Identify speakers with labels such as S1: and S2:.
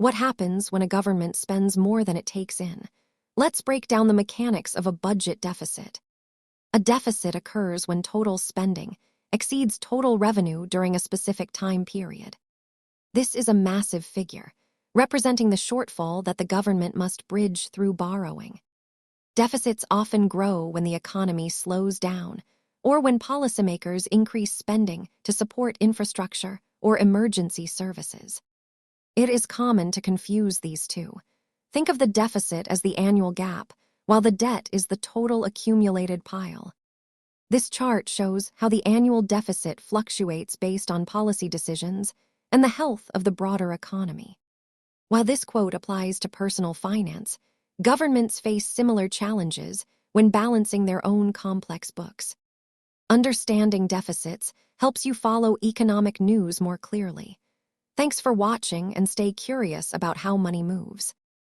S1: What happens when a government spends more than it takes in? Let's break down the mechanics of a budget deficit. A deficit occurs when total spending exceeds total revenue during a specific time period. This is a massive figure, representing the shortfall that the government must bridge through borrowing. Deficits often grow when the economy slows down or when policymakers increase spending to support infrastructure or emergency services. It is common to confuse these two. Think of the deficit as the annual gap, while the debt is the total accumulated pile. This chart shows how the annual deficit fluctuates based on policy decisions and the health of the broader economy. While this quote applies to personal finance, governments face similar challenges when balancing their own complex books. Understanding deficits helps you follow economic news more clearly. Thanks for watching and stay curious about how money moves.